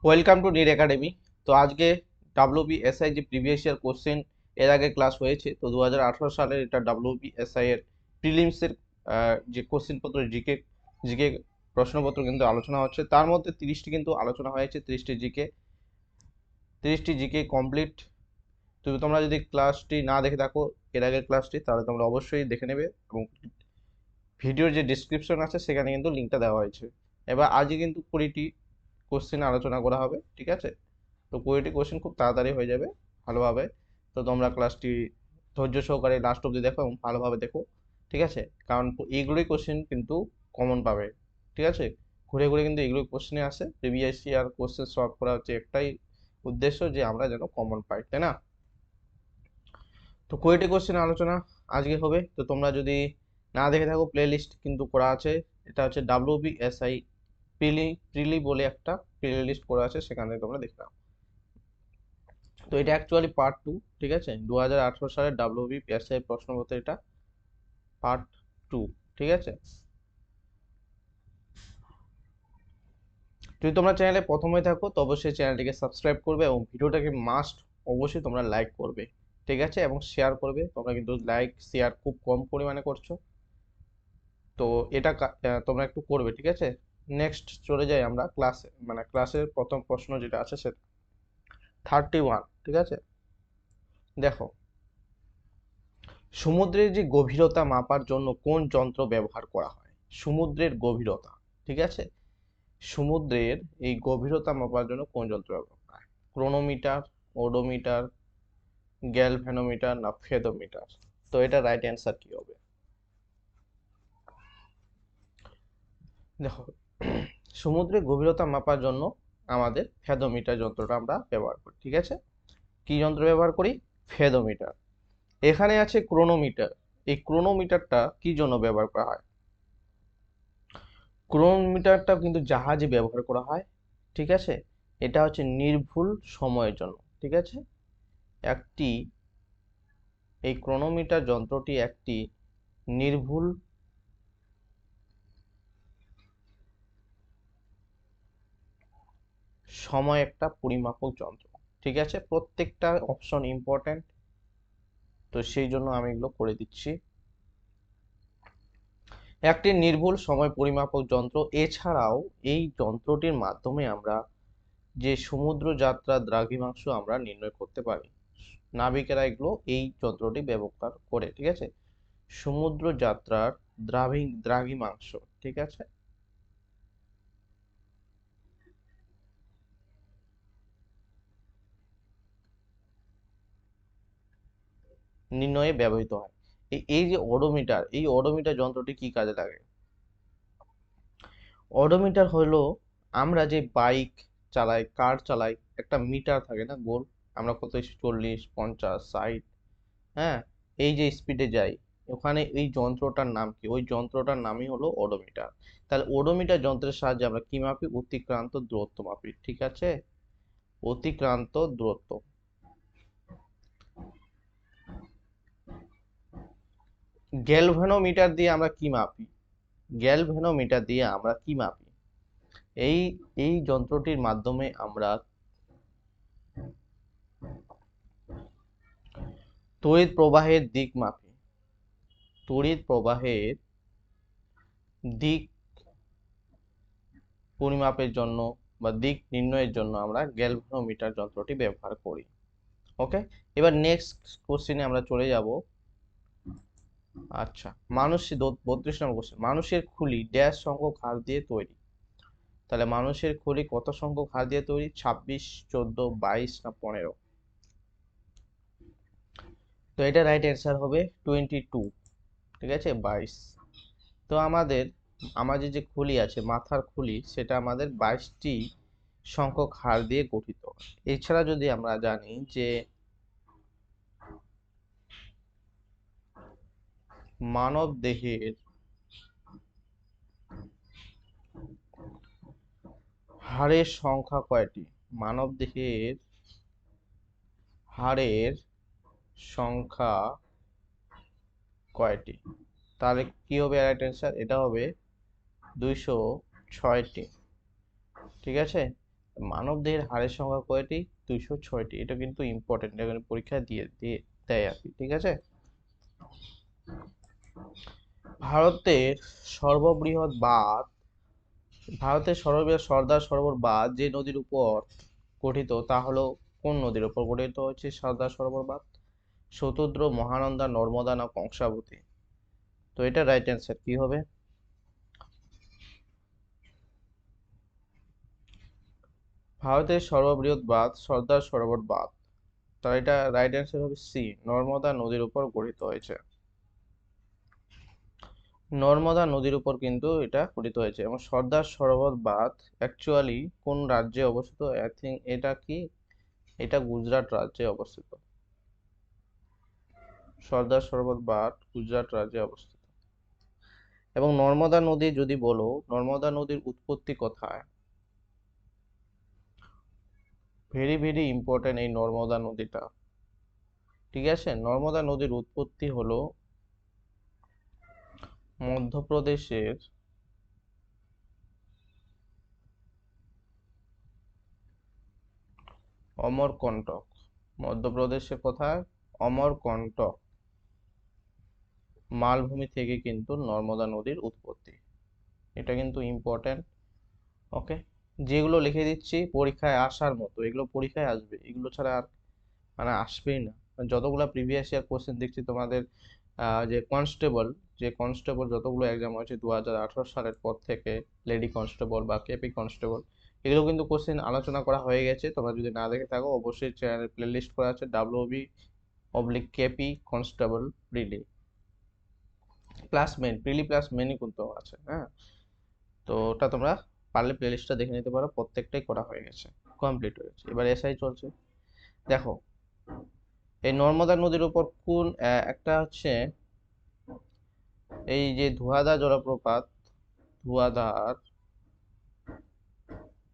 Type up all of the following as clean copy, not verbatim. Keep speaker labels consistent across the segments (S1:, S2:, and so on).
S1: Welcome to need academy. তো আজকে WBSI যে প্রিভিয়াস ইয়ার কোশ্চেন এর আগে ক্লাস হয়েছে, তো 2018 সালের এটা ডাব্লিউবিএসআই এর প্রিলিমসের যে কোশ্চেন পত্র জিকে জিকে প্রশ্নপত্র কিন্তু আলোচনা হচ্ছে। তার মধ্যে 30টি কিন্তু আলোচনা হয়েছে, 30টি জিকে কমপ্লিট। তো তোমরা যদি ক্লাসটি না দেখে থাকো এর আগের ক্লাসটি, তাহলে তোমরা অবশ্যই দেখে নেবে এবং ভিডিওর যে ডিসক্রিপশন আছে সেখানে কিন্তু লিঙ্কটা দেওয়া হয়েছে। এবার আজকে কিন্তু 20টি কোশ্চেন আলোচনা করা হবে, ঠিক আছে? তো 20টি কোশ্চেন খুব তাড়াতাড়ি হয়ে যাবে ভালোভাবে। তো তোমরা ক্লাসটি ধৈর্য সহকারে লাস্ট অবধি দেখো এবং ভালোভাবে দেখো, ঠিক আছে? কারণ এইগুলোই কোশ্চেন কিন্তু কমন পাবে, ঠিক আছে? ঘুরে ঘুরে কিন্তু এগুলোই কোশ্চেনে আসে। প্রিভিয়াস ইয়ার কোশ্চেন সলভ করা হচ্ছে একটাই উদ্দেশ্য, যে আমরা যেন কমন পাই, তাই না? তো 20টি কোশ্চেন আলোচনা আজকে হবে। তো তোমরা যদি না দেখে থাকো, প্লে লিস্ট কিন্তু করা আছে। এটা হচ্ছে ডাব্লিউবিএসআই প্রিলি বলে একটা প্লে লিস্ট করা আছে, সেখানে তোমরা দেখে নাও। তো এটা অ্যাকচুয়ালি পার্ট 2, ঠিক আছে? 2018 সালের ডাব্লিউবিপিএসসি প্রশ্নপত্র, এটা পার্ট 2, ঠিক আছে? যদি তোমরা চ্যানেলে প্রথমে থাকো তো অবশ্যই চ্যানেলটিকে সাবস্ক্রাইব করবে এবং ভিডিওটাকে মাস্ট অবশ্যই তোমরা লাইক করবে, ঠিক আছে? এবং শেয়ার করবে। তোমরা কিন্তু লাইক শেয়ার খুব কম পরিমাণে করছো, তো এটা তোমরা একটু করবে, ঠিক আছে? নেক্সট চলে যাই আমরা ক্লাসে, মানে ক্লাসের প্রথম প্রশ্ন যেটা আছে সেটা 31, ঠিক আছে? দেখো, সমুদ্রের যে গভীরতা মাপার জন্য কোন যন্ত্র ব্যবহার করা হয়? সমুদ্রের গভীরতা, ঠিক আছে? সমুদ্রের এই গভীরতা মাপার জন্য কোন যন্ত্র ব্যবহার করা হয়? ক্রোনোমিটার, ওডোমিটার, গ্যালভ্যানোমিটার না ফেদোমিটার? তো এটা রাইট অ্যান্সার কি হবে? দেখো, সমুদ্রের গভীরতা মাপার জন্য আমাদের ফেদোমিটার যন্ত্রটা আমরা ব্যবহার করি, ঠিক আছে? কি যন্ত্র ব্যবহার করি? ফেদোমিটার। এখানে আছে ক্রোনোমিটার। এই ক্রোনোমিটারটা কি জন্য ব্যবহার করা হয়? ক্রোনোমিটারটা কিন্তু জাহাজে ব্যবহার করা হয়, ঠিক আছে? এটা হচ্ছে নির্ভুল সময়ের জন্য, ঠিক আছে? একটি এই ক্রোনোমিটার যন্ত্রটি একটি নির্ভুল সময় একটা পরিমাপক যন্ত্র, ঠিক আছে? প্রত্যেকটা অপশন ইম্পর্ট্যান্ট, তো সেই জন্য আমি এগুলো করে দিচ্ছি। একটি নির্ভুল সময় পরিমাপক যন্ত্র। এছাড়াও এই যন্ত্রটির মাধ্যমে আমরা যে সমুদ্র যাত্রার দ্রাঘিমাংশ আমরা নির্ণয় করতে পারি। নাবিকেরা এগুলো এই যন্ত্রটি ব্যবহার করে, ঠিক আছে? সমুদ্র যাত্রার দ্রাঘিমাংশ, ঠিক আছে, নির্ণয়ে ব্যবহৃত হয়। এই যে অডোমিটার, এই অডোমিটার যন্ত্রটি কি কাজে লাগে? অডোমিটার হলো, আমরা যে বাইক চালাই, কার চালাই, একটা মিটার থাকে না গোল, আমরা কত 40, 50, 60, হ্যাঁ, এই যে স্পিডে যাই, ওখানে এই যন্ত্রটার নাম কি? ওই যন্ত্রটার নামই হলো ওডোমিটার। তাহলে ওডোমিটার যন্ত্রের সাহায্যে আমরা কি মাপি? অতিক্রান্ত দূরত্ব মাপি, ঠিক আছে? অতিক্রান্ত দূরত্ব। গ্যালভানোমিটার দিয়ে আমরা কি মাপি? গ্যালভানোমিটার দিয়ে আমরা কি মাপি? এই এই যন্ত্রটির মাধ্যমে আমরা তড়িৎ প্রবাহের দিক মাপি। তড়িৎ প্রবাহের দিক পরিমাপের জন্য বা দিক নির্ণয়ের জন্য আমরা গ্যালভানোমিটার যন্ত্রটি ব্যবহার করি। ওকে, এবার নেক্সট কোশ্চেনে আমরা চলে যাব। আচ্ছা, মানুষের 32 নম্বর কোশ্চেন, মানুষের খুলি ড্যাশ সংখ্যক হাড় দিয়ে তৈরি? তাহলে মানুষের খুলি কত সংখ্যক হাড় দিয়ে তৈরি? 26, 14, 22 না 15? তো এটা রাইট অ্যান্সার হবে 22, ঠিক আছে, 22। তো আমাদের যে খুলি আছে, মাথার খুলি, সেটা আমাদের 22টি সংখ্যক হাড় দিয়ে গঠিত। এছাড়া যদি আমরা জানি যে মানব দেহের হাড়ের সংখ্যা কয়টি? মানব দেহের হাড়ের সংখ্যা কয়টি? তাহলে কি হবে রাইট অ্যান্সার? এটা হবে 206টি, ঠিক আছে? মানব দেহের হাড়ের সংখ্যা কয়টি? 206টি। এটা কিন্তু ইম্পর্টেন্ট, এটা কিন্তু পরীক্ষায় দিয়ে দিয়ে দেয় আর কি, ঠিক আছে। ভারতের সর্ববৃহৎ বাঁধ, ভারতের সর্ববৃহৎ সর্দার সরোবর বাঁধ যে নদীর উপর গঠিত তা হলো কোন নদীর উপর গঠিত হচ্ছে সর্দার সরোবর বাঁধ? শতদ্রু, মহানন্দা, নর্মদা না কংসাবতী? তো এটা রাইট অ্যান্সার কি হবে? ভারতের সর্ববৃহৎ বাঁধ সর্দার সরোবর বাঁধ, তাহলে এটা রাইট অ্যান্সার হবে সি, নর্মদা নদীর উপর গঠিত হয়েছে। নর্মদা নদীর উপর কিন্তু এটা গঠিত হয়েছে। এবং সর্দার সরোবর বাঁধ অ্যাকচুয়ালি কোন রাজ্যে অবস্থিত? আই থিঙ্ক এটা কি, এটা গুজরাট রাজ্যে অবস্থিত। সর্দার সরোবর বাঁধ গুজরাট রাজ্যে অবস্থিত। এবং নর্মদা নদী যদি বলো, নর্মদা নদীর উৎপত্তি কোথায়? ভেরি ভেরি ইম্পর্টেন্ট এই নর্মদা নদীটা, ঠিক আছে। নর্মদা নদীর উৎপত্তি হলো মধ্যপ্রদেশের অমরকন্টক। মধ্যপ্রদেশে কোথায়? অমরকন্টক মালভূমি থেকে কিন্তু নর্মদা নদীর উৎপত্তি। এটা কিন্তু ইম্পর্টেন্ট, ওকে। যেগুলো লিখে দিচ্ছি পরীক্ষায় আসার মতো, এগুলো পরীক্ষায় আসবে, এগুলো ছাড়া আর মানে আসবেই না। যতগুলো প্রিভিয়াস ইয়ার কোশ্চেন দেখছি তোমাদের, যে কনস্টেবল, যতগুলো এক্সাম হয়েছে 2018 সালের পর থেকে, লেডি কনস্টেবল বা কেপি কনস্টেবল, এগুলো কিন্তু কোশ্চেন আলোচনা করা হয়ে গেছে। তোমরা যদি না দেখে থাকো অবশ্যই চ্যানেলে প্লে লিস্ট করা আছে, WB/কেপি কনস্টেবল প্রিলি প্লাস মেন, প্রিলি প্লাস মেনই কিন্তু আছে, হ্যাঁ। তো ওটা তোমরা পারলে প্লে লিস্টটা দেখে নিতে পারো, প্রত্যেকটাই করা হয়ে গেছে, কমপ্লিট হয়ে গেছে। এবার এসআই চলছে। দেখো, এই নর্মদা নদীর উপর কোন একটা হচ্ছে এই যে ধুয়াধা জলপ্রপাত, ধুয়াধার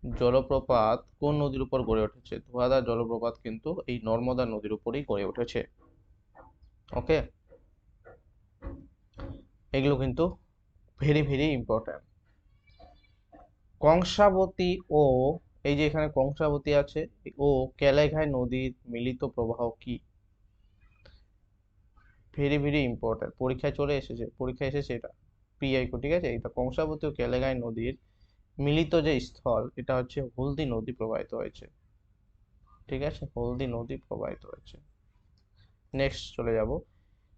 S1: জলপ্রপাত কোন নদীর উপর গড়ে উঠেছে? ধুয়াধার জলপ্রপাত কিন্তু এই নর্মদা নদীর উপরেই গড়ে উঠেছে, ওকে। এগুলো কিন্তু ভেরি ভেরি ইম্পর্ট্যান্ট। কংসাবতী ও, এই যে এখানে কংসাবতী আছে, ও কেলাইঘাই নদীর মিলিত প্রবাহ কি? ভেরি ভেরি ইম্পর্ট্যান্ট, পরীক্ষায় চলে এসেছে, পরীক্ষায় এসেছে এটা, পিআইকিউ, ঠিক আছে। এটা কংসাবতী ও কেলাইঘাই নদীর মিলিত যে স্থল, এটা হচ্ছে হলদি নদী প্রবাহিত হয়েছে, ঠিক আছে, হলদি নদী প্রবাহিত হয়েছে। নেক্সট চলে যাব।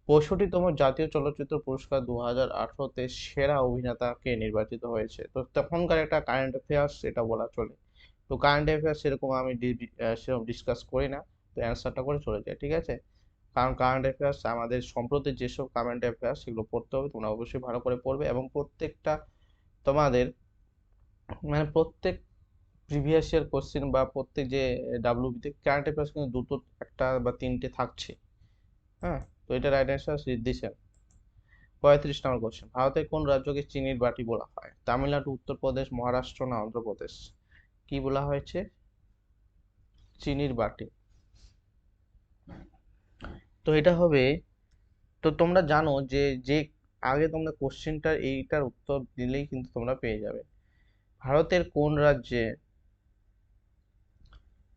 S1: 65তম জাতীয় চলচ্চিত্র পুরস্কার 2018-তে সেরা অভিনেতা কে নির্বাচিত হয়েছে? তো তখনকার একটা কারেন্ট অ্যাফেয়ার্স এটা বলা চলে। তো কারেন্ট অ্যাফেয়ার্স সেরকম আমি সেরকম ডিসকাস করি না, তো অ্যান্সারটা করে চলে যায়, ঠিক আছে। কারণ কারেন্ট অ্যাফেয়ার্স আমাদের সম্প্রতি যেসব কারেন্ট অ্যাফেয়ার্স সেগুলো পড়তে হবে, তোমরা অবশ্যই ভালো করে পড়বে। এবং প্রত্যেকটা তোমাদের মানে প্রত্যেক প্রিভিয়াস ইয়ার কোশ্চেন বা প্রত্যেক যে ডাব্লিউবিতে কারেন্ট অ্যাফেয়ার্স কিন্তু দুটো, একটা বা তিনটে থাকছে, হ্যাঁ। তো এটা রাইট অ্যান্সার রিদ্ধি সেন। 35 নম্বর কোশ্চেন, ভারতের কোন রাজ্যকে চিনির বাটি বলা হয়? তামিলনাড়ু, উত্তরপ্রদেশ, মহারাষ্ট্র না অন্ধ্রপ্রদেশ? কি বলা হয়েছে? চিনির বাটি। তো এটা হবে, তো তোমরা জানো যে যে আগে তোমরা কোশ্চেনটার এইটার উত্তর দিলেই কিন্তু তোমরা পেয়ে যাবে। ভারতের কোন রাজ্যে,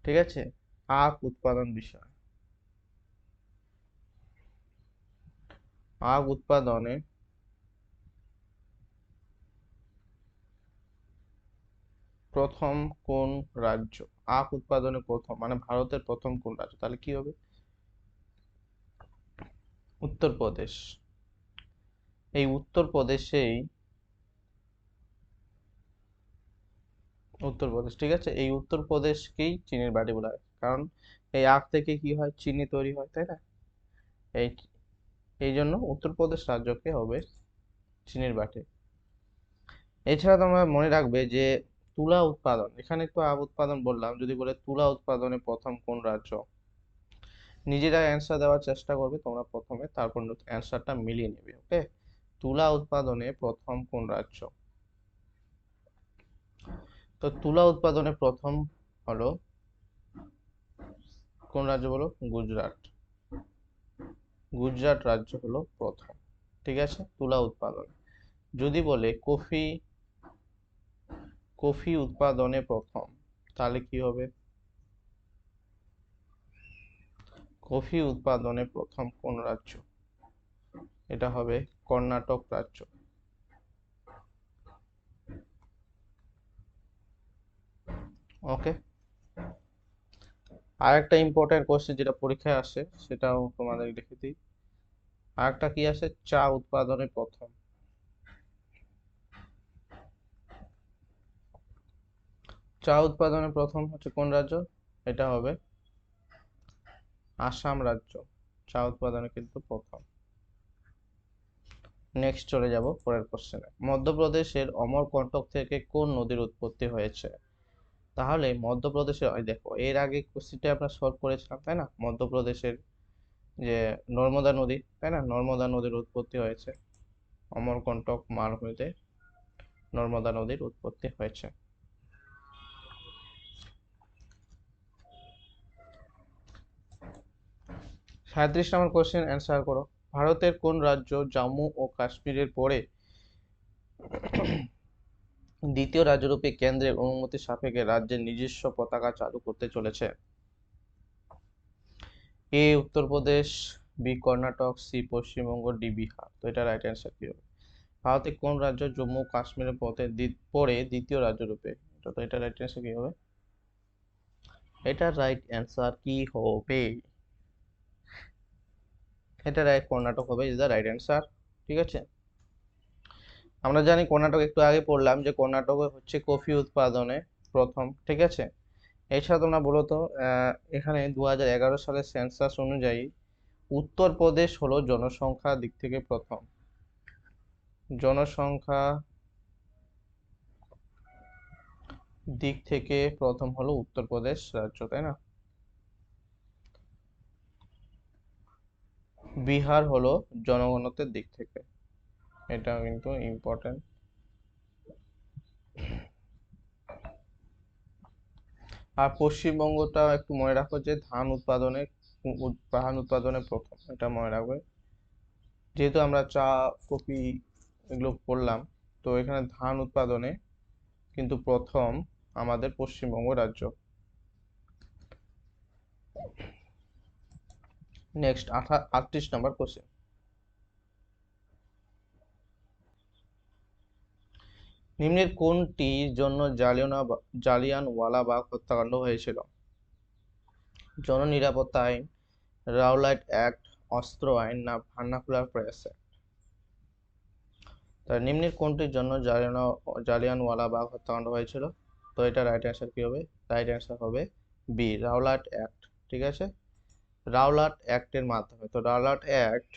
S1: ঠিক আছে, আখ উৎপাদন বিষয়, আখ উৎপাদনে প্রথম কোন রাজ্য? আখ উৎপাদনে প্রথম মানে ভারতের প্রথম কোন রাজ্য? তাহলে কি হবে? উত্তরপ্রদেশ। এই উত্তরপ্রদেশেই, উত্তরপ্রদেশ, ঠিক আছে, এই উত্তরপ্রদেশকেই চিনির বাটি বলা হয়। কারণ এই আখ থেকে কি হয়? চিনি তৈরি হয়, তাই না? এই এই জন্য উত্তরপ্রদেশ রাজ্যকে হবে চিনির বাটি। এছাড়া তোমরা মনে রাখবে যে তুলা উৎপাদন, এখানে একটু আখ উৎপাদন বললাম, যদি বলে তুলা উৎপাদনে প্রথম কোন রাজ্য? নিজেরা অ্যান্সার দেওয়ার চেষ্টা করবে তোমরা প্রথমে, তারপর অ্যান্সারটা মিলিয়ে নেবে, ওকে। তুলা উৎপাদনে প্রথম কোন রাজ্য? তো তুলা উৎপাদনে প্রথম হলো কোন রাজ্য বলো? গুজরাট। গুজরাট রাজ্য হলো প্রথম, ঠিক আছে, তুলা উৎপাদন। যদি বলে কফি, কফি উৎপাদনে প্রথম, তাহলে কি হবে? কফি উৎপাদনে প্রথম কোন রাজ্য? এটা হবে কর্ণাটক রাজ্য। ওকে, আর একটা ইম্পর্টেন্ট কোশ্চেন যেটা পরীক্ষায় আসে সেটাও তোমাদের লিখে দিই। আর একটা কি আছে, চা উৎপাদনে প্রথম। চা উৎপাদনে প্রথম হচ্ছে কোন রাজ্য? এটা হবে আসাম রাজ্য। চা উৎপাদনে কিন্তু প্রথম। নেক্সট চলে যাব পরের কোশ্চেনে। মধ্যপ্রদেশের অমরকন্টক থেকে কোন নদীর উৎপত্তি হয়েছে? তাহলে মধ্যপ্রদেশে, ওই দেখো এর আগে কোশ্চেনটা আমরা সলভ করেছিলাম তাই না, মধ্যপ্রদেশের যে নর্মদা নদী, তাই না, নর্মদা নদীর উৎপত্তি হয়েছে। অমরকন্টক মালভূমিতে নর্মদা নদীর উৎপত্তি হয়েছে। 37 নম্বর কোশ্চেন অ্যান্সার করো। ভারতের কোন রাজ্য জম্মু ও কাশ্মীরের পরে দ্বিতীয় রাজ্যরূপে কেন্দ্রের অনুমতি সাপেক্ষে রাজ্যের নিজস্ব পতাকা চালু করতে চলেছে? A Uttar Pradesh, B Karnataka, C Paschimbanga, D Bihar. তো এটা রাইট অ্যান্সার কি হবে? ভারতের কোন রাজ্য জম্মু ও কাশ্মীরের পরে দ্বিতীয় রাজ্যরূপে? তো এটা রাইট অ্যান্সার কি হবে? এটা রাইট অ্যান্সার কি হবে? এটা রাইট, কর্ণাটক হবে, ইজ দ্য রাইট অ্যান্সার। ঠিক আছে, আমরা জানি কর্ণাটক, একটু আগে পড়লাম যে কর্ণাটকে হচ্ছে কফি উৎপাদনে প্রথম। ঠিক আছে, এছাড়া তোমরা বলো তো, এখানে 2011 সালের সেন্সাস অনুযায়ী উত্তরপ্রদেশ হলো জনসংখ্যার দিক থেকে প্রথম। জনসংখ্যা দিক থেকে প্রথম হলো উত্তরপ্রদেশ রাজ্য, তাই না? বিহার হলো জনঘনত্বের দিক থেকে। এটা কিন্তু ইম্পর্টেন্ট। আর পশ্চিমবঙ্গটা একটু মনে রাখো যে ধান উৎপাদনে প্রথম, এটা মনে রাখবে। যেহেতু আমরা চা, কফি এগুলো পড়লাম, তো এখানে ধান উৎপাদনে কিন্তু প্রথম আমাদের পশ্চিমবঙ্গ রাজ্য। নেক্সট 38 নম্বর কোশ্চেন। নিম্নের কোনটির জন্য জালিয়ানওয়ালাবাগ হত্যাকাণ্ড হয়েছিল? জননিরাপত্তা আইন, রাওলাট অ্যাক্ট, অস্ত্র আইন, না ভার্নাকুলার প্রেস অ্যাক্ট? তার নিম্নের কোনটির জন্য জালিয়ানওয়ালাবাগ হত্যাকাণ্ড হয়েছিল? তো এটা রাইট অ্যান্সার কি হবে? রাইট অ্যান্সার হবে বি, রাওলাট অ্যাক্ট। ঠিক আছে, রাওলাট অ্যাক্টের মাধ্যমে। তো রাওলাট অ্যাক্ট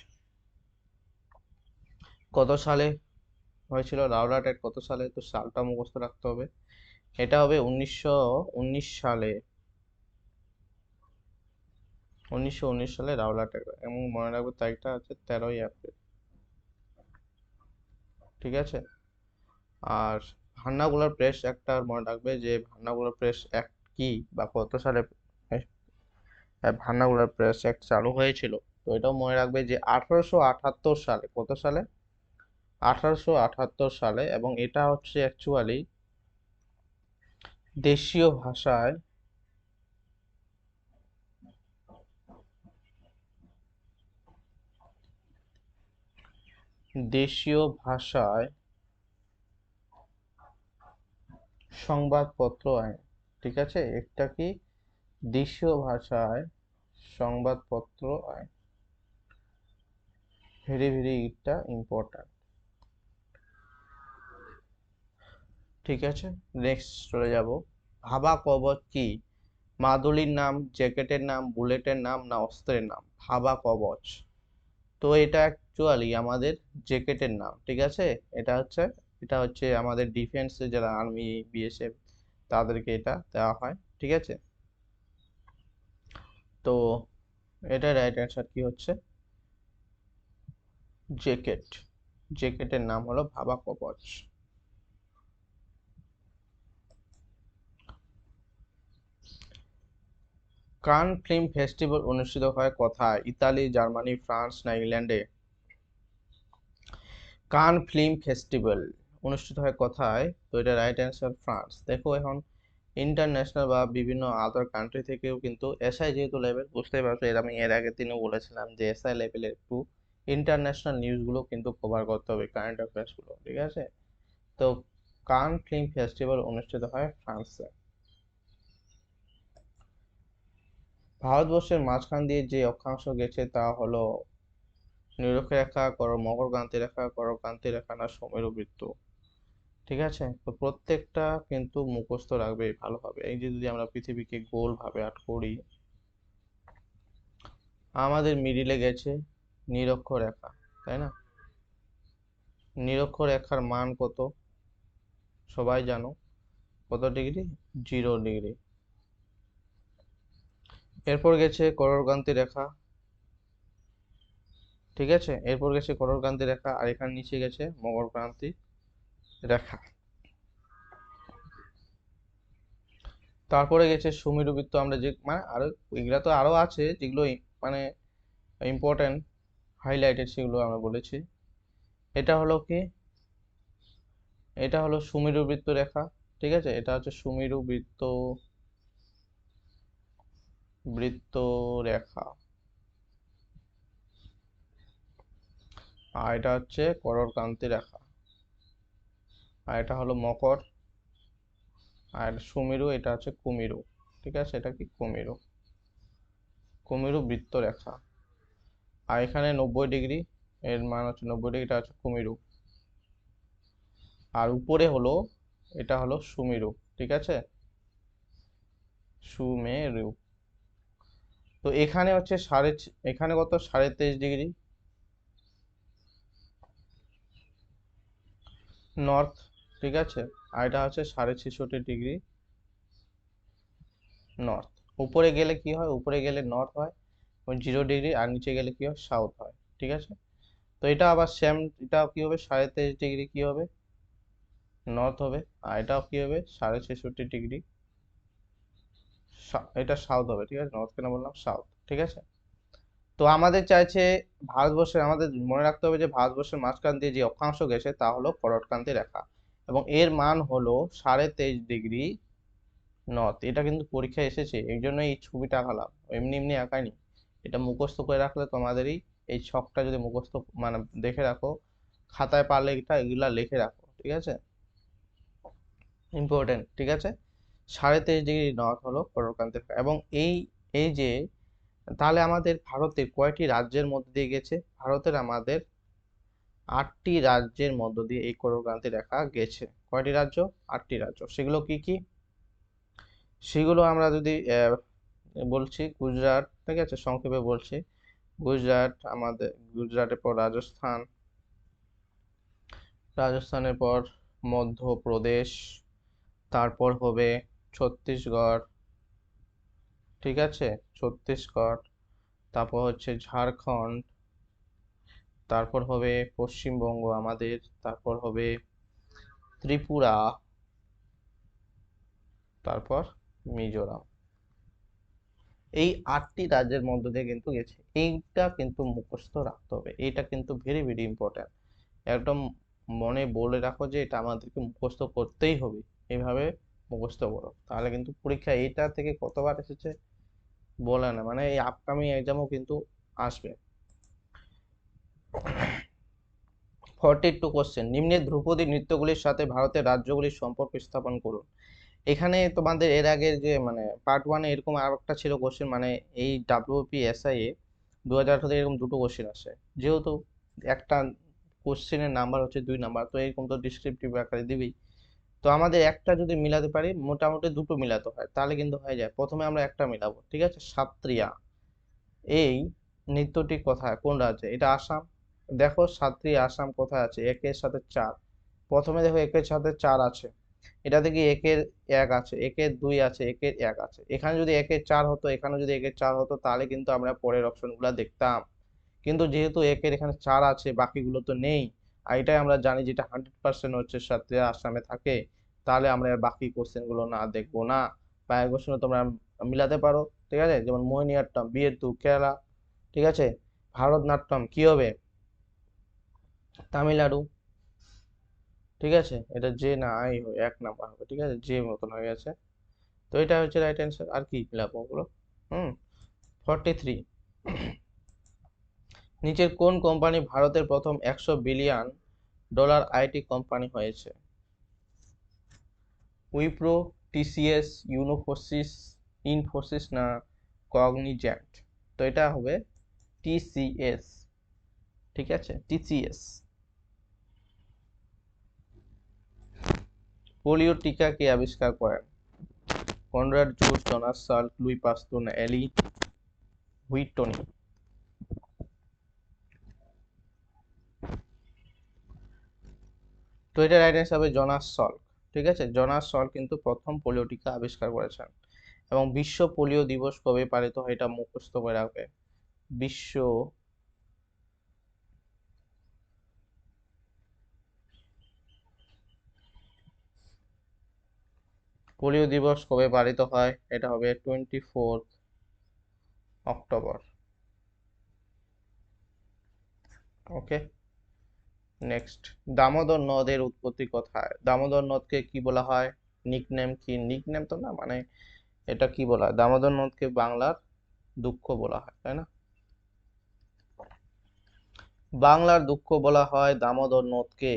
S1: কত সালে হয়েছিল? রাওলাট অ্যাক্ট কত সালে? তো সালটা মুখস্থ রাখতে হবে। এটা হবে 1919 সালে। 1919 সালে রাওলাট অ্যাক্ট, এবং মনে রাখবে তারিখটা হচ্ছে 13ই এপ্রিল। ঠিক আছে, আর ভার্নাকুলার প্রেস অ্যাক্টটা মনে রাখবে যে ভার্নাকুলার প্রেস অ্যাক্ট কি বা কত সালে ভার্নাকুলার প্রেস অ্যাক্ট চালু হয়েছিল। তো এটাও মনে রাখবে যে 1878 সালে। কত সালে? 1878 সালে। এবং এটা হচ্ছে অ্যাকচুয়ালি দেশীয় ভাষায় দেশীয় ভাষায় সংবাদপত্র আইন। ঠিক আছে, এটা কি দেশীয় ভাষায় সংবাদপত্র আইন। ভেরি ভেরি এটা ইম্পর্ট্যান্ট। ঠিক আছে, নেক্সট চলে যাব। ভাবা কবচ কি? মাদুলির নাম, জ্যাকেটের নাম, বুলেটের নাম, না অস্ত্রের নাম? ভাবা কবচ। তো এটা অ্যাকচুয়ালি আমাদের জ্যাকেটের নাম। ঠিক আছে, এটা হচ্ছে আমাদের ডিফেন্সে যারা আর্মি, বিএসএফ, তাদেরকে এটা দেওয়া হয়। ঠিক আছে, তো এটা রাইট অ্যান্সার কি হচ্ছে? জ্যাকেট। জ্যাকেটের নাম হলো ভাবা কবচ। কান ফিল্ম ফেস্টিভ্যাল অনুষ্ঠিত হয় কোথায়? ইতালি, জার্মানি, ফ্রান্স, না ইংল্যান্ডে? কান ফিল্ম ফেস্টিভ্যাল অনুষ্ঠিত হয় কোথায়? তো এটা রাইট অ্যান্সার ফ্রান্স। দেখো এখন ইন্টারন্যাশনাল বা বিভিন্ন আদার কান্ট্রি থেকেও কিন্তু এসআই যেহেতু লেভেল, বুঝতেই পারছো, আমি এর আগের দিনও বলেছিলাম যে এসআই লেভেলের একটু ইন্টারন্যাশনাল নিউজগুলো কিন্তু কভার করতে হবে, কারেন্ট অ্যাফেয়ার্সগুলো, ঠিক আছে? তো কান ফিল্ম ফেস্টিভ্যাল অনুষ্ঠিত হয় ফ্রান্সে। ভারতবর্ষের মাঝখান দিয়ে যে অক্ষাংশ গেছে তা হলো নিরক্ষরেখা, মকরক্রান্তি রেখা, কর্কক্রান্তি রেখা না সমমেরু বৃত্ত, ঠিক আছে? তো প্রত্যেকটা কিন্তু মুখস্থ রাখবে ভালোভাবে। এই যে যদি আমরা পৃথিবীকে গোল ভাবে আর্ট করি, আমাদের মিডিলে গেছে নিরক্ষরেখা, তাই না? নিরক্ষরেখার মান কত সবাই জানো, কত ডিগ্রি? 0 ডিগ্রি। এরপর গেছে কর্কক্রান্তি রেখা, ঠিক আছে? এরপর গেছে কর্কক্রান্তি রেখা, আর এখানে নিচে গেছে মকরক্রান্তি রেখা। তারপরে গেছে সুমেরু বৃত্ত। আমরা যে মানে আরো এগুলা তো আরো আছে যেগুলো মানে ইম্পর্টেন্ট, হাইলাইটেড, সেগুলো আমরা বলেছি। এটা হলো কি? এটা হলো সুমেরু বৃত্ত রেখা, ঠিক আছে? এটা হচ্ছে সুমেরু বৃত্ত রেখা। আর এটা হচ্ছে কর্কক্রান্তি রেখা। আর এটা হলো মকর। আর সুমেরু, এটা হচ্ছে কুমেরু, ঠিক আছে? এটা কি? কুমেরু, কুমেরু বৃত্ত রেখা। আর এখানে 90 ডিগ্রি, এর মান হচ্ছে 90 ডিগ্রি, এটা হচ্ছে কুমেরু। আর উপরে হলো, এটা হলো সুমেরু, ঠিক আছে? সুমেরু। তো এখানে হচ্ছে এখানে কত? 23.5 ডিগ্রি নর্থ, ঠিক আছে? আর এটা হচ্ছে 66.5 ডিগ্রি নর্থ। উপরে গেলে কি হয়? উপরে গেলে নর্থ হয় 0 ডিগ্রি, আর নিচে গেলে কি হয়? সাউথ হয়, ঠিক আছে? তো এটা আবার সেম, এটা কি হবে? 23.5 ডিগ্রি কি হবে? নর্থ হবে। আর এটাও কি হবে? 66.5 ডিগ্রি, এটা সাউথ হবে, ঠিক আছে? নর্থ কেন বললাম? সাউথ, ঠিক আছে? তো আমাদের চাইছে আমাদের মনে রাখতে হবে যে ভারতবর্ষের মাঝখান দিয়ে যে অক্ষাংশ গেছে তা হলো কর্কটক্রান্তি রেখা, এবং এর মান হলো 23.5 ডিগ্রি নর্থ। এটা কিন্তু পরীক্ষায় এসেছে, এই জন্য এই ছবিটা আঁকালাম, এমনি এমনি আঁকাইনি। এটা মুখস্থ করে রাখলে তোমাদেরই, এই ছকটা যদি মুখস্থ মানে দেখে রাখো, খাতায় পারলে এটা এগুলা লিখে রাখো, ঠিক আছে? ইম্পর্টেন্ট, ঠিক আছে? 23.5 ডিগ্রি নর্থ হলো কর্কটক্রান্তি রেখা। এবং এই এই যে, তাহলে আমাদের ভারতের কয়টি রাজ্যের মধ্যে দিয়ে গেছে? ভারতের আমাদের 8টি রাজ্যের মধ্য দিয়ে এই কর্কটক্রান্তি রেখা গেছে। কয়টি রাজ্য? 8টি রাজ্য। সেগুলো কি কি? সেগুলো আমরা যদি বলছি, গুজরাট, ঠিক আছে? সংক্ষেপে বলছি, গুজরাট আমাদের, গুজরাটের পর রাজস্থান, রাজস্থানের পর মধ্যপ্রদেশ, তারপর হবে ছত্তিশগড়, ঠিক আছে? ছত্তিশগড়, তারপর হচ্ছে ঝাড়খণ্ড, তারপর হবে পশ্চিমবঙ্গ আমাদের, তারপর হবে ত্রিপুরা, তারপর মিজোরাম। এই 8টি রাজ্যের মধ্য দিয়ে কিন্তু গেছে। এইটা কিন্তু মুখস্থ রাখতে হবে, এটা কিন্তু ভেরি ভেরি ইম্পর্ট্যান্ট। একদম মনে বলে রাখো যে এটা আমাদেরকে মুখস্থ করতেই হবে। এইভাবে মুখস্থ করো, তাহলে কিন্তু পরীক্ষা এইটা থেকে কতবার এসেছে বলে না, মানে এই আপকামিং এক্সামও কিন্তু আসবে। 42 কোশ্চেন, নিম্নের ধ্রুপদী নৃত্যগুলির সাথে ভারতের রাজ্যগুলির সম্পর্ক স্থাপন করুন। এখানে তোমাদের এর আগের যে মানে পার্ট ওয়ানে এরকম আর একটা ছিল কোশ্চেন, মানে এই WPSI এ 2018 এরকম দুটো কোশ্চেন আসে। যেহেতু একটা কোশ্চেনের নাম্বার হচ্ছে 2 নাম্বার, তো এরকম তো ডিসক্রিপটিভ আকারে দিবেই। তো আমাদের একটা যদি মিলাতে পারি, মোটামুটি দুটো মিলাতে হয়, তাহলে কিন্তু হয়ে যায়। প্রথমে আমরা একটা মিলাবো, ঠিক আছে? সাত্রিয়া, এই নৃত্যটি কোথায়, কোন রাজ্যে? এটা আসাম। দেখো সাত্রিয়া আসাম কোথায় আছে? একের সাথে 4। প্রথমে দেখো একের সাথে 4 আছে, এটা দেখি একের 1 আছে, একের 2 আছে, একের 1 আছে। এখানে যদি একের 4 হতো, এখানে যদি একের 4 হতো, তাহলে কিন্তু আমরা পরের অপশনগুলো দেখতাম। কিন্তু যেহেতু একের এখানে 4 আছে, বাকিগুলো তো নেই, আর এটাই আমরা জানি যেটা 100% হচ্ছে সাত্রিয়া আসামে থাকে, তাহলে আমরা এর বাকি কোশ্চেন গুলো না দেখবো না। বা এক কোশ্চেনে তোমরা মিলাতে পারো, ঠিক আছে? যেমন মোহিনীঅট্টম, বিয়েতু, কেরালা, ঠিক আছে? ভারতনাট্যম কি হবে? তামিলনাড়ু, ঠিক আছে? এটা যে না আই হয় 1 নাম্বার হবে, ঠিক আছে? যে মতন হয়ে গেছে। এটা হচ্ছে রাইট অ্যান্সার। আর কি ফিল আপ ওগুলো। 43, নিচের কোন কোম্পানি ভারতের প্রথম $100 বিলিয়ন আইটি কোম্পানি হয়েছে? উইপ্রো, টিসিএস, ইনফোসিস না কগনিজেন্ট? তো এটা হবে টিসিএস। ঠিক আছে, টিসিএস। পোলিও টিকা কে আবিষ্কার করেন? Conrad juice, Jonas Salk, Luis পাস্তুর না এলি হুইটনি? তো এটা রাইট অ্যান্সার হবে জোনাস সল্ক। ঠিক আছে, জোনাস সল্ক কিন্তু প্রথম পোলিও টিকা আবিষ্কার করেছেন। এবং বিশ্ব পোলিও দিবস কবে পালিত হয় এটা মুখস্থ করে রাখবে। বিশ্ব পোলিও দিবস কবে পালিত হয়? এটা হবে 24 অক্টোবর। ওকে, নেক্সট, দামোদর নদের উৎপত্তি কোথায়? দামোদর নদকে কি বলা হয়? নিকনেম কি? নিকনেম তো না, মানে এটা কি বলা হয়? দামোদর নদকে বাংলার দুঃখ বলা হয়, তাই না? বাংলার দুঃখ বলা হয় দামোদর নদকে।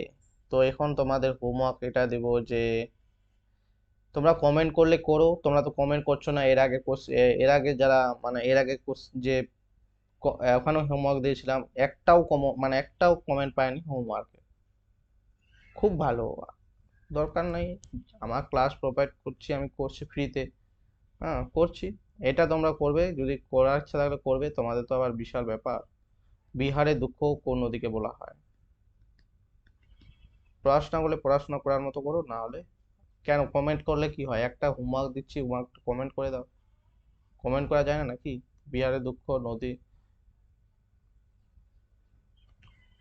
S1: তো এখন তোমাদের হোমওয়ার্ক এটা দেব যে তোমরা কমেন্ট করলে করো, তোমরা তো কমেন্ট করছো না। এর আগে যারা, মানে এর আগে যে ওখানে হোমওয়ার্ক দিয়েছিলাম, একটাও কমেন্ট পাইনি হোমওয়ার্কে। খুব ভালো, দরকার নেই, আমার ক্লাস প্রোভাইড করছি, আমি করছি ফ্রিতে। হ্যাঁ, করছি। এটা তোমরা করবে, যদি করার ইচ্ছা থাকলে করবে। তোমাদের তো আবার বিশাল ব্যাপার। বিহারে দুঃখ কোন নদীকে বলা হয়? পড়াশোনা করলে পড়াশোনা করার মতো করো, না হলে কেন কমেন্ট করলে কি হয়? একটা হোমওয়ার্ক দিচ্ছি, হোমওয়ার্ক কমেন্ট করে দাও। কমেন্ট করা যায় না নাকি? বিহারে দুঃখ নদী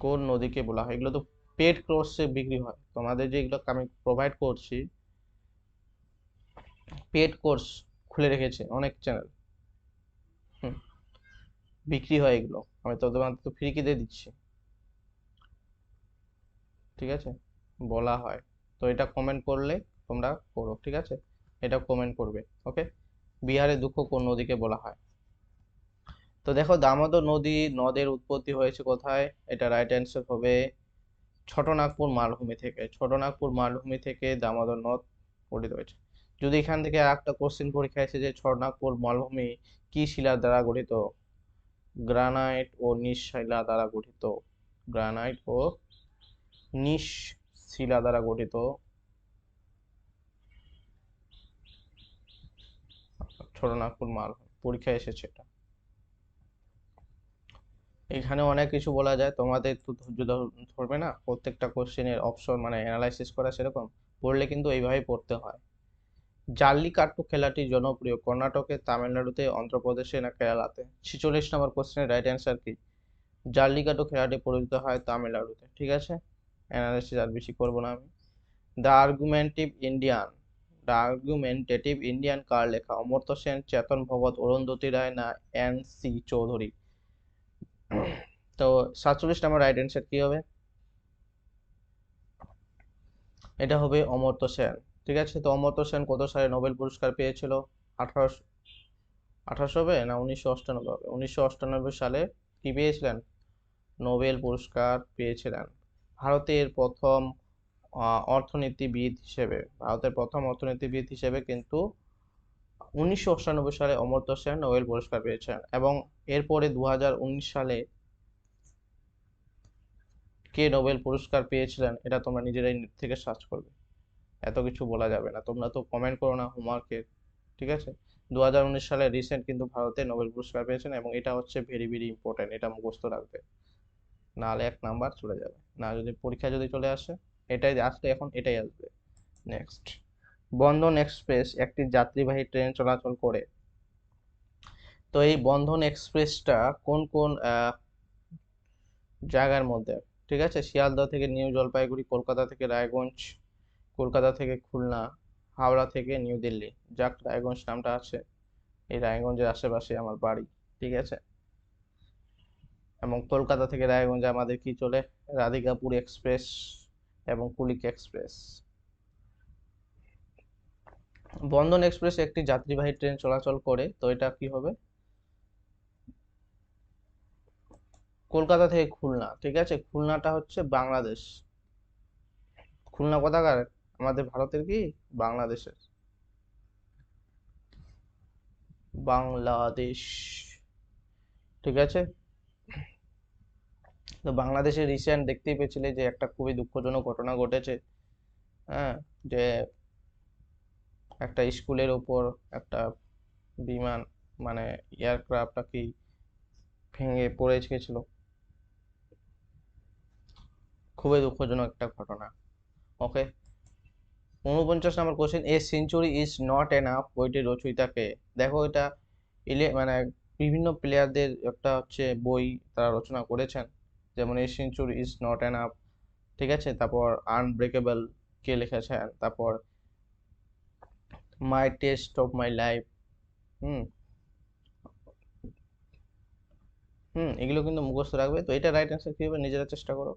S1: কোন নদীকে বলা হয়? এগুলো তো পেড কোর্সে বিক্রি হয়। তোমাদের যে এগুলো আমি প্রোভাইড করছি, পেড কোর্স খুলে রেখেছে অনেক চ্যানেল, বিক্রি হয় এগুলো। আমি তো তোমাদের তো ফ্রি কিনে দিচ্ছি। ঠিক আছে, বলা হয়। তো এটা কমেন্ট করলে তোমরা করো, ঠিক আছে? এটা কমেন্ট করবে। ওকে, বিহারে দুঃখ কোন নদীকে বলা হয়? তো দেখো, দামোদর নদের উৎপত্তি হয়েছে কোথায়? এটা রাইট অ্যান্সার হবে ছোটনাগপুর মালভূমি থেকে। ছোটনাগপুর মালভূমি থেকে দামোদর নদ গঠিত হয়েছে। যদি এখান থেকে একটা কোশ্চেন পরীক্ষা এসে যে ছোটনাগপুর মালভূমি কি শিলার দ্বারা গঠিত? গ্রানাইট ও নিস শিলা দ্বারা গঠিত। গ্রানাইট ও নিস শিলা দ্বারা গঠিত ছোটনাগপুর মালভূমি। পরীক্ষা এসেছে এটা। এখানে অনেক কিছু বলা যায়, তোমাদের তো ধৈর্য ধরবে না প্রত্যেকটা কোশ্চেনের অপশন মানে অ্যানালাইসিস করা, সেরকম পড়লে কিন্তু এইভাবেই পড়তে হয়। জাল্লিকাট্টু খেলাটি জনপ্রিয় কর্ণাটকে, তামিলনাড়ুতে, অন্ধ্রপ্রদেশে না কেরালাতে? 46 নম্বর কোশ্চেনের রাইট অ্যান্সার কি? জাল্লিকাট্টু খেলাটি পরিচিত হয় তামিলনাড়ুতে। ঠিক আছে, অ্যানালাইসিস আর বেশি করবো না আমি। The argumentative Indian the argumentative Indian কার লেখা? অমর্ত্য সেন, চেতন ভগত, অরুন্ধতী রায় না এন.সি. চৌধুরী? তো 47 নম্বর রাইট অ্যান্সার কি হবে? এটা হবে অমর্ত্য সেন। ঠিক আছে, তো অমর্ত্য সেন কত সালে নোবেল পুরস্কার পেয়েছিল? 1800 হবে না 1998 হবে? 1998 সালে কি পেয়েছিলেন? নোবেল পুরস্কার পেয়েছিলেন। ভারতের প্রথম অর্থনীতিবিদ হিসেবে কিন্তু 1998 সালে অমর্ত্য সেন নোবেল পুরস্কার পেয়েছেন। এবং এরপরে 2019 সালে কে নোবেল পুরস্কার পেয়েছিলেন এটা তোমরা নিজেরাই নেট থেকে সার্চ করবে। এত কিছু বলা যাবে না, তোমরা তো কমেন্ট করো না হোমওয়ার্কে। ঠিক আছে, 2019 সালে রিসেন্ট কিন্তু ভারতে নোবেল পুরস্কার পেয়েছেন, এবং এটা হচ্ছে ভেরি ভেরি ইম্পর্টেন্ট, এটা মুখস্থ রাখবে, নাহলে 1 নাম্বার চলে যাবে। না, যদি পরীক্ষা যদি চলে আসে, এটাই আসলে এখন এটাই আসবে। নেক্সট, বন্ধন এক্সপ্রেস একটি যাত্রীবাহী ট্রেন চলাচল করে। তো এই বন্ধন এক্সপ্রেসটা কোন কোন জায়গার মধ্যে? ঠিক আছে, শিয়ালদহ থেকে নিউ জলপাইগুড়ি, কলকাতা থেকে রায়গঞ্জ, কলকাতা থেকে খুলনা, হাওড়া থেকে নিউ দিল্লি। যাক, রায়গঞ্জ নামটা আছে, এই রায়গঞ্জের আশেপাশে আমার বাড়ি। ঠিক আছে, এবং কলকাতা থেকে রায়গঞ্জে আমাদের কি চলে? রাধিকাপুর এক্সপ্রেস এবং কুলিক এক্সপ্রেস। বন্ধন এক্সপ্রেস একটি যাত্রীবাহী ট্রেন চলাচল করে, তো এটা কি হবে? কলকাতা থেকে খুলনা, ঠিক আছে, খুলনাটা হচ্ছে বাংলাদেশ। খুলনা কোথাকার? আমাদের ভারতের কি? বাংলাদেশের। বাংলাদেশ, ঠিক আছে। তো বাংলাদেশে রিসেন্ট দেখতেই পেয়েছিলে যে একটা খুবই দুঃখজনক ঘটনা ঘটেছে, হ্যাঁ, যে একটা স্কুলের ওপর একটা বিমান, মানে এয়ারক্রাফট আর কি ভেঙে পড়ে গেছিল। খুবই দুঃখজনক একটা ঘটনা। ওকে, 49 নম্বর question, a century is not enough বইটির রচয়িতাকে? দেখো এটা মানে বিভিন্ন প্লেয়ারদের একটা হচ্ছে বই তারা রচনা করেছেন, যেমন এ সেঞ্চুরি ইজ নট এনাফ, ঠিক আছে, তারপর আনব্রেকেবল কে লিখেছেন, তারপর মাই টেস্ট অফ মাই লাইফ। হুম এগুলো কিন্তু মুখস্থ রাখবে। তো এটা রাইট অ্যান্সার কি হবে, নিজেরা চেষ্টা করো।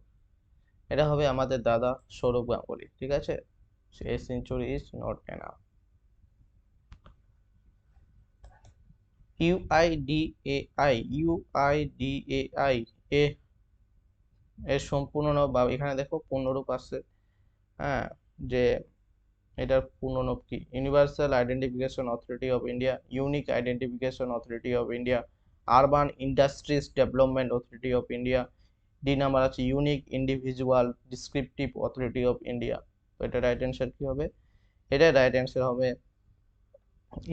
S1: এটা হবে আমাদের দাদা সৌরভ গাঙ্গুলি, ঠিক আছে। A century is not enough. UIDAI, UIDAI এ এর সম্পূর্ণ নাম, বা এখানে দেখো পূর্ণরূপ আছে, হ্যাঁ, যে এটার পূর্ণরূপ কি? Universal identification authority of India, unique identification authority of India, urban industries development authority of India, D number আছে unique individual descriptive authority of India. তো এটা রাইট অ্যান্সার কি হবে? এটা রাইট অ্যান্সার হবে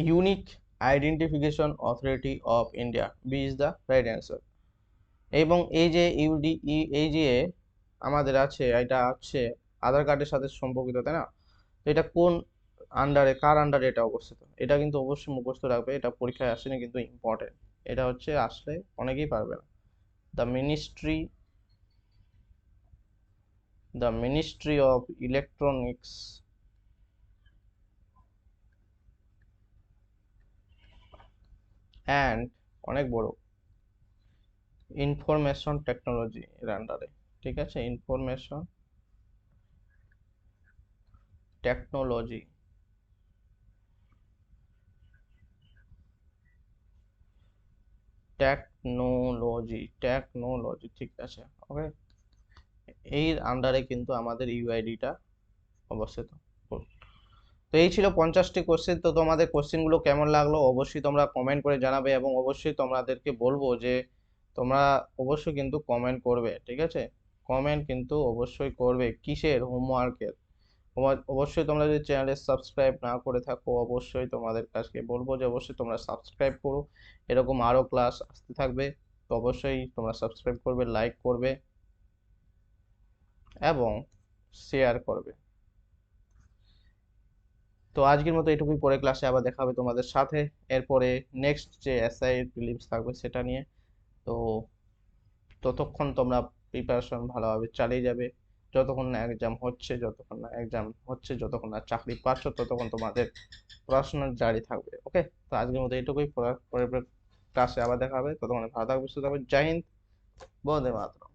S1: unique identification authority of India, B is the right answer. এবং এই যে এই যে আমাদের আছে, এটা হচ্ছে আধার কার্ডের সাথে সম্পর্কিত, তাই না? তো এটা কোন আন্ডারে, কার আন্ডারে এটা অবস্থিত? এটা কিন্তু অবশ্যই মুখস্থ রাখবে, এটা পরীক্ষায় আসেনি কিন্তু ইম্পর্টেন্ট। এটা হচ্ছে আসলে অনেকেই পারবে না। The ministry, the ministry of electronics and, অনেক বড়, ইনফরমেশন টেকনোলজি এর আন্ডারে, ঠিক আছে, ইনফরমেশন টেকনোলজি, টেকনোলজি, ঠিক আছে। ওকে, এই আন্ডারে কিন্তু আমাদের ইউআইডিটা অবস্থিত। Cool. তো এই ছিল 50টি কোশ্চেন। তো তোমাদের কোশ্চেনগুলো কেমন লাগলো অবশ্যই তোমরা কমেন্ট করে জানাবে, এবং অবশ্যই তোমাদেরকে বলবো যে তোমরা অবশ্যই কিন্তু কমেন্ট করবে, ঠিক আছে। কমেন্ট কিন্তু অবশ্যই করবে, কিসের? হোমওয়ার্কের। অবশ্যই তোমরা যদি চ্যানেলে সাবস্ক্রাইব না করে থাকো, অবশ্যই তোমাদের কাছে বলবো যে অবশ্যই তোমরা সাবস্ক্রাইব করো। এরকম আরো ক্লাস আসতে থাকবে, তো অবশ্যই তোমরা সাবস্ক্রাইব করবে, লাইক করবে এবং শেয়ার করবে। তো আজকের মতো এটুকুই, পরে ক্লাসে আবার দেখা হবে তোমাদের সাথে। এরপরে নেক্সট যে এসআই প্রিলিমস থাকবে সেটা নিয়ে। তো ততক্ষণ তোমরা প্রিপারেশন ভালোভাবে চালিয়ে যাবে, যতক্ষণ না চাকরি পাচ্ছ ততক্ষণ তোমাদের পড়াশোনা জারি থাকবে। ওকে, তো আজকের মতো এটুকুই, পরের ক্লাসে আবার দেখা হবে। ততক্ষণ ভালো থাকবে, সুস্থ থাকবে। জয় হিন্দ, বন্দে মাতরম।